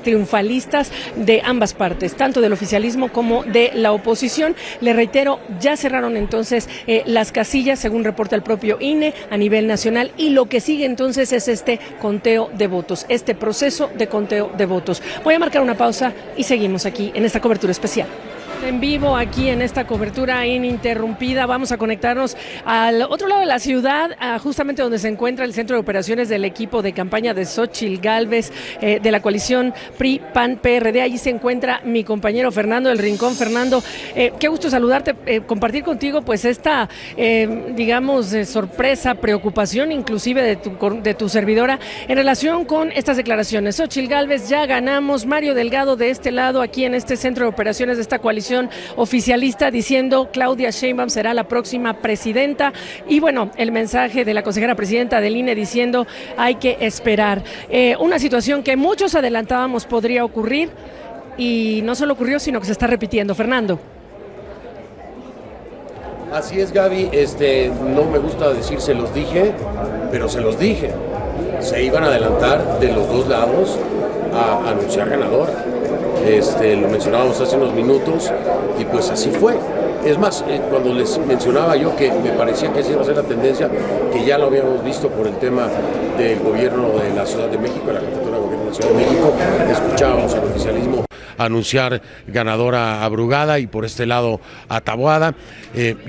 S1: triunfalistas de ambas partes, tanto del oficialismo como de la oposición. Le reitero, ya cerraron entonces las casillas, según reporta el propio INE a nivel nacional, y lo que sigue entonces es este conteo de votos, este proceso de conteo de votos. Voy a marcar una pausa y seguimos aquí en esta cobertura especial. En vivo aquí en esta cobertura ininterrumpida, vamos a conectarnos al otro lado de la ciudad, justamente donde se encuentra el centro de operaciones del equipo de campaña de Xóchitl Gálvez, de la coalición PRI-PAN-PRD. Allí se encuentra mi compañero Fernando del Rincón. Fernando, qué gusto saludarte, compartir contigo pues esta, sorpresa, preocupación inclusive de tu servidora en relación con estas declaraciones. Xóchitl Gálvez, ya ganamos. Mario Delgado de este lado, aquí en este centro de operaciones de esta coalición oficialista, diciendo Claudia Sheinbaum será la próxima presidenta, y bueno, el mensaje de la consejera presidenta del INE diciendo hay que esperar. Una situación que muchos adelantábamos podría ocurrir y no solo ocurrió, sino que se está repitiendo. Fernando.
S13: Así es, Gaby, no me gusta decir se los dije, pero se los dije. Se iban a adelantar de los dos lados a anunciar ganador. Lo mencionábamos hace unos minutos y pues así fue. Es más, cuando les mencionaba yo que me parecía que esa iba a ser la tendencia, que ya lo habíamos visto por el tema del gobierno de la Ciudad de México, de la jefatura de gobierno de la Ciudad de México, escuchábamos al oficialismo anunciar ganadora a Brugada y por este lado a Taboada.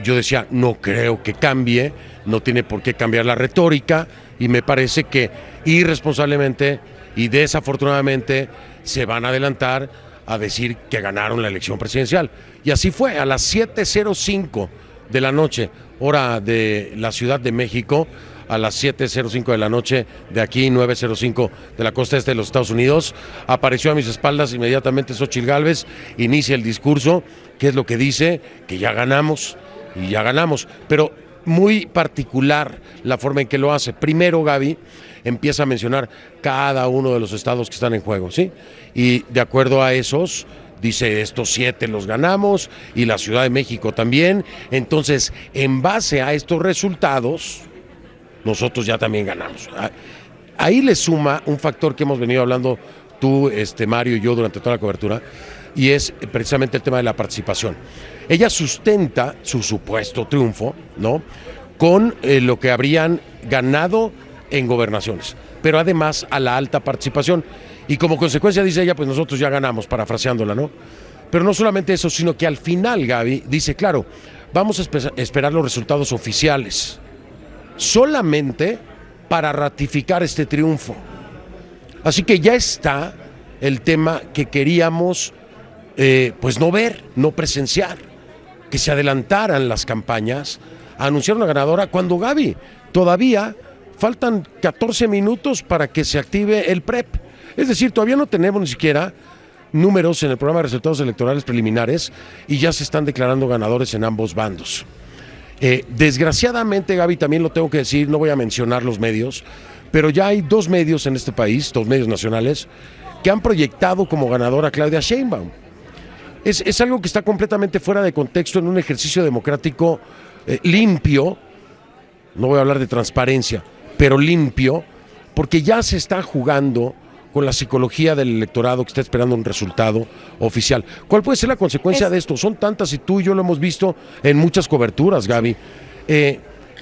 S13: Yo decía, no creo que cambie, no tiene por qué cambiar la retórica, y me parece que irresponsablemente y desafortunadamente se van a adelantar a decir que ganaron la elección presidencial. Y así fue, a las 7:05 de la noche, hora de la Ciudad de México, a las 7:05 de la noche de aquí, 9:05 de la costa este de los Estados Unidos, apareció a mis espaldas inmediatamente Xóchitl Gálvez, inicia el discurso, que es lo que dice, que ya ganamos, y ya ganamos, pero muy particular la forma en que lo hace. Primero, Gaby, empieza a mencionar cada uno de los estados que están en juego, ¿sí? Y de acuerdo a esos, dice, estos 7 los ganamos y la Ciudad de México también. Entonces, en base a estos resultados, nosotros ya también ganamos. Ahí le suma un factor que hemos venido hablando tú, Mario y yo durante toda la cobertura, y es precisamente el tema de la participación. Ella sustenta su supuesto triunfo, ¿no?, con lo que habrían ganado en gobernaciones, pero además a la alta participación. Y como consecuencia, dice ella, pues nosotros ya ganamos, parafraseándola, ¿no? Pero no solamente eso, sino que al final, Gaby, dice, claro, vamos a esperar los resultados oficiales, solamente para ratificar este triunfo. Así que ya está el tema que queríamos, pues no ver, no presenciar, que se adelantaran las campañas a anunciar una ganadora, cuando, Gaby, todavía faltan 14 minutos para que se active el PREP. Es decir, todavía no tenemos ni siquiera números en el programa de resultados electorales preliminares y ya se están declarando ganadores en ambos bandos. Desgraciadamente, Gaby, también lo tengo que decir, no voy a mencionar los medios, pero ya hay 2 medios en este país, 2 medios nacionales, que han proyectado como ganadora a Claudia Sheinbaum. Es algo que está completamente fuera de contexto en un ejercicio democrático limpio, no voy a hablar de transparencia, pero limpio, porque ya se está jugando con la psicología del electorado que está esperando un resultado oficial. ¿Cuál puede ser la consecuencia de esto? Son tantas, y tú y yo lo hemos visto en muchas coberturas, Gaby.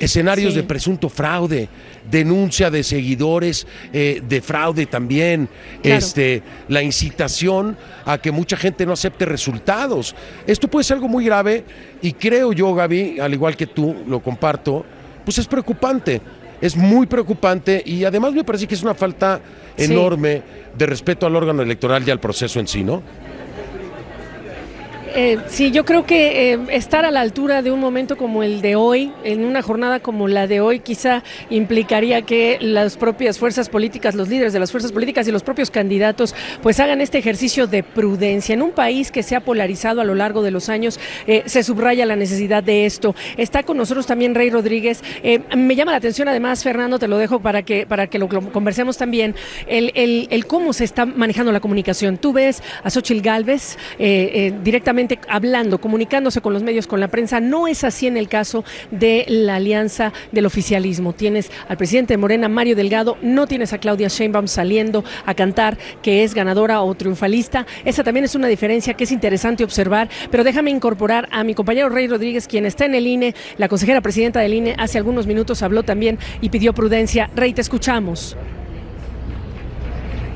S13: Escenarios de presunto fraude, denuncia de seguidores de fraude también, claro. La incitación a que mucha gente no acepte resultados. Esto puede ser algo muy grave y creo yo, Gaby, al igual que tú, lo comparto, pues es preocupante. Es muy preocupante y además me parece que es una falta enorme de respeto al órgano electoral y al proceso en sí, ¿no?
S1: Sí, yo creo que estar a la altura de un momento como el de hoy, en una jornada como la de hoy, quizá implicaría que las propias fuerzas políticas, los líderes de las fuerzas políticas y los propios candidatos, pues hagan este ejercicio de prudencia. En un país que se ha polarizado a lo largo de los años, se subraya la necesidad de esto. Está con nosotros también Rey Rodríguez. Me llama la atención, además, Fernando, te lo dejo para que lo conversemos también, el cómo se está manejando la comunicación. Tú ves a Xóchitl Gálvez directamente hablando, comunicándose con los medios, con la prensa. No es así en el caso de la alianza del oficialismo. Tienes al presidente de Morena, Mario Delgado, no tienes a Claudia Sheinbaum saliendo a cantar que es ganadora o triunfalista. Esa también es una diferencia que es interesante observar, pero déjame incorporar a mi compañero Rey Rodríguez, quien está en el INE. La consejera presidenta del INE hace algunos minutos habló también y pidió prudencia. Rey, te escuchamos.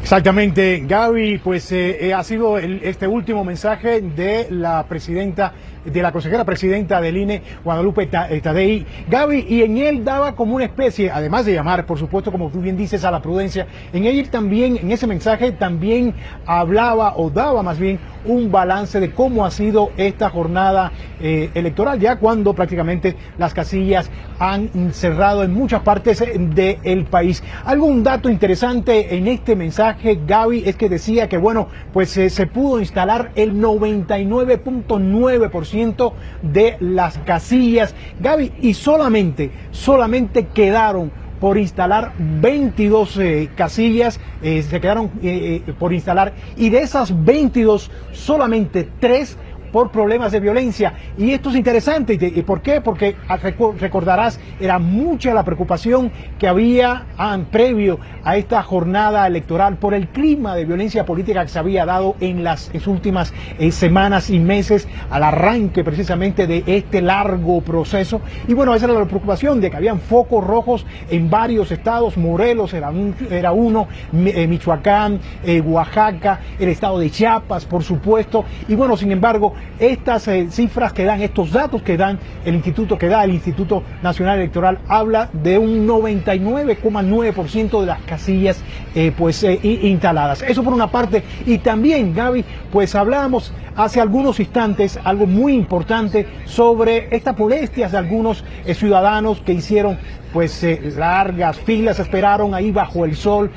S14: Exactamente, Gaby, pues ha sido este último mensaje de la presidenta, de la consejera presidenta del INE, Guadalupe Tadei. Gaby, y en él daba como una especie, además de llamar, por supuesto, como tú bien dices, a la prudencia, en él también, en ese mensaje también hablaba, o daba más bien, un balance de cómo ha sido esta jornada electoral, ya cuando prácticamente las casillas han cerrado en muchas partes del país. Un dato interesante en este mensaje, Gaby, es que decía que, bueno, pues se pudo instalar el 99.9% de las casillas, Gaby, y solamente quedaron por instalar 22 casillas, se quedaron por instalar, y de esas 22, solamente 3 por problemas de violencia. Y esto es interesante. ¿Y por qué? Porque recordarás, era mucha la preocupación que había previo a esta jornada electoral por el clima de violencia política que se había dado en las últimas semanas y meses al arranque precisamente de este largo proceso. Y bueno, esa era la preocupación, de que habían focos rojos en varios estados. Morelos era uno, Michoacán, Oaxaca, el estado de Chiapas, por supuesto. Y bueno, sin embargo, estas cifras que dan, estos datos que dan el Instituto Nacional Electoral, habla de un 99,9% de las casillas instaladas. Eso por una parte. Y también, Gaby, pues hablábamos hace algunos instantes algo muy importante sobre estas molestias de algunos ciudadanos que hicieron largas filas, esperaron ahí bajo el sol,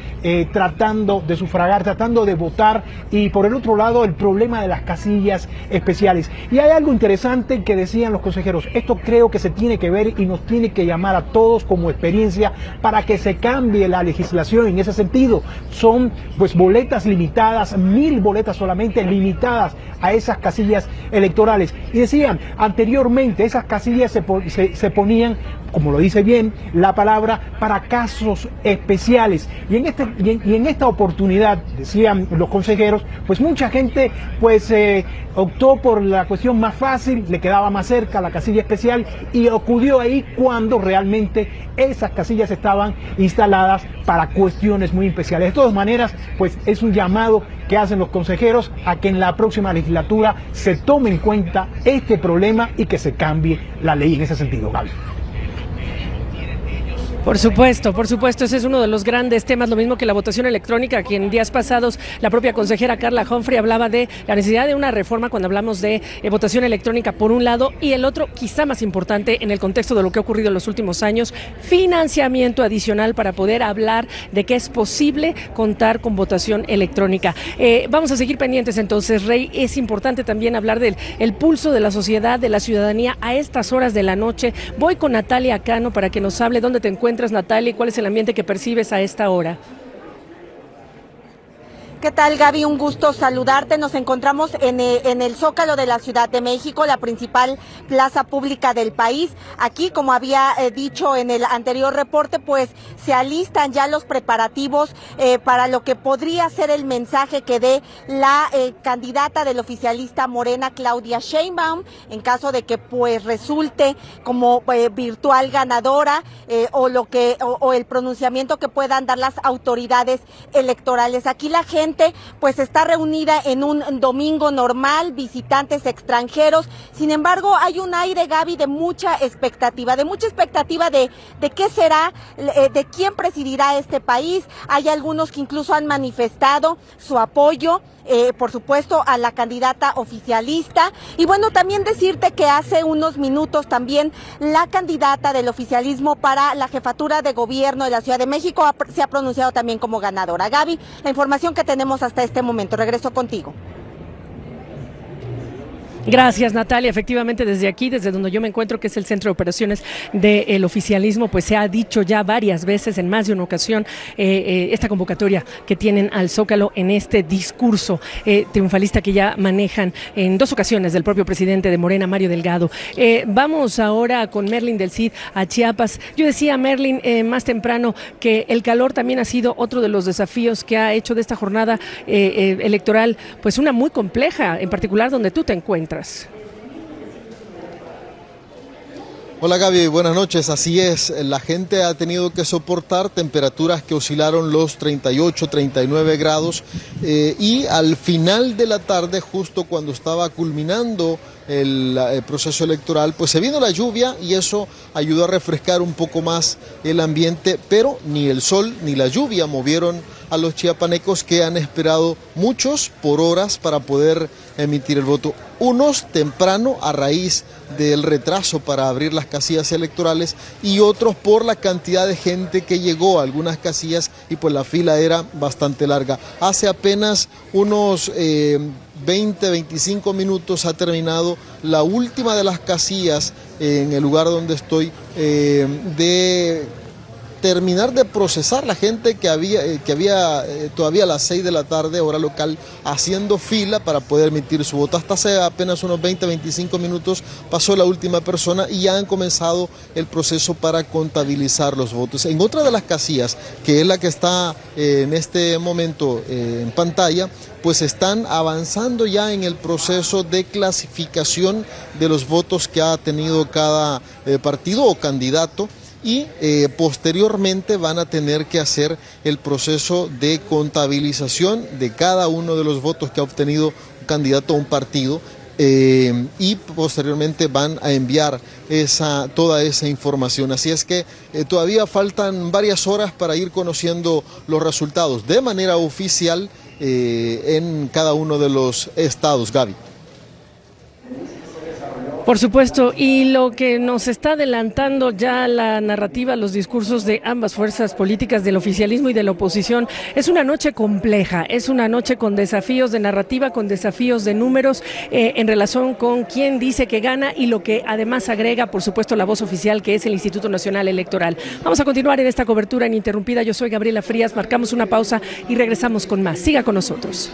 S14: tratando de sufragar, tratando de votar, y por el otro lado el problema de las casillas especiales. Y hay algo interesante que decían los consejeros: esto creo que se tiene que ver y nos tiene que llamar a todos como experiencia para que se cambie la legislación en ese sentido. Son boletas limitadas, 1000 boletas solamente limitadas a esas casillas electorales. Y decían, anteriormente esas casillas se ponían, como lo dice bien la palabra, para casos especiales. Y en esta oportunidad, decían los consejeros, mucha gente optó por la cuestión más fácil, le quedaba más cerca la casilla especial, y acudió ahí cuando realmente esas casillas estaban instaladas para cuestiones muy especiales. De todas maneras, es un llamado que hacen los consejeros a que en la próxima legislatura se tome en cuenta este problema y que se cambie la ley en ese sentido, Gaby.
S1: Por supuesto, ese es uno de los grandes temas, lo mismo que la votación electrónica, que en días pasados la propia consejera Carla Humphrey hablaba de la necesidad de una reforma cuando hablamos de votación electrónica por un lado, y el otro, quizá más importante en el contexto de lo que ha ocurrido en los últimos años, financiamiento adicional para poder hablar de que es posible contar con votación electrónica. Vamos a seguir pendientes entonces, Rey. Es importante también hablar del pulso de la sociedad, de la ciudadanía a estas horas de la noche. Voy con Natalia Cano para que nos hable dónde te encuentras, Natalia, y cuál es el ambiente que percibes a esta hora.
S15: ¿Qué tal, Gaby? Un gusto saludarte. Nos encontramos en el Zócalo de la Ciudad de México, la principal plaza pública del país. Aquí, como había dicho en el anterior reporte, se alistan ya los preparativos para lo que podría ser el mensaje que dé la candidata del oficialista Morena, Claudia Sheinbaum, en caso de que resulte como virtual ganadora, o el pronunciamiento que puedan dar las autoridades electorales. Aquí la gente está reunida en un domingo normal, visitantes extranjeros. Sin embargo, hay un aire, Gaby, de mucha expectativa de qué será, de quién presidirá este país. Hay algunos que incluso han manifestado su apoyo, por supuesto, a la candidata oficialista. Y bueno, también decirte que hace unos minutos también la candidata del oficialismo para la jefatura de gobierno de la Ciudad de México se ha pronunciado también como ganadora. Gaby, la información que tenemos hasta este momento. Regreso contigo.
S1: Gracias, Natalia. Efectivamente, desde aquí, desde donde yo me encuentro, que es el centro de operaciones del oficialismo, se ha dicho ya varias veces, en más de una ocasión, esta convocatoria que tienen al Zócalo en este discurso triunfalista que ya manejan en 2 ocasiones del propio presidente de Morena, Mario Delgado. Vamos ahora con Merlin del Cid a Chiapas. Yo decía, Merlin, más temprano, que el calor también ha sido otro de los desafíos que ha hecho de esta jornada electoral, una muy compleja, en particular donde tú te encuentras.
S7: Hola, Gaby, buenas noches. Así es, la gente ha tenido que soportar temperaturas que oscilaron los 38, 39 grados y al final de la tarde, justo cuando estaba culminando el proceso electoral, se vino la lluvia y eso ayudó a refrescar un poco más el ambiente, pero ni el sol ni la lluvia movieron a los chiapanecos, que han esperado muchos por horas para poder emitir el voto. Unos temprano a raíz del retraso para abrir las casillas electorales y otros por la cantidad de gente que llegó a algunas casillas y la fila era bastante larga. Hace apenas unos 20-25 minutos ha terminado la última de las casillas en el lugar donde estoy de terminar de procesar la gente que había todavía a las 6 de la tarde, hora local, haciendo fila para poder emitir su voto. Hasta hace apenas unos 20-25 minutos pasó la última persona y ya han comenzado el proceso para contabilizar los votos. En otra de las casillas, que es la que está en este momento en pantalla, están avanzando ya en el proceso de clasificación de los votos que ha tenido cada partido o candidato. Y posteriormente van a tener que hacer el proceso de contabilización de cada uno de los votos que ha obtenido un candidato o un partido. y posteriormente van a enviar toda esa información. Así es que todavía faltan varias horas para ir conociendo los resultados de manera oficial en cada uno de los estados. Gaby.
S1: Por supuesto, y lo que nos está adelantando ya la narrativa, los discursos de ambas fuerzas políticas, del oficialismo y de la oposición, es una noche compleja, es una noche con desafíos de narrativa, con desafíos de números en relación con quién dice que gana y lo que además agrega, por supuesto, la voz oficial, que es el Instituto Nacional Electoral. Vamos a continuar en esta cobertura ininterrumpida. Yo soy Gabriela Frías, marcamos una pausa y regresamos con más. Siga con nosotros.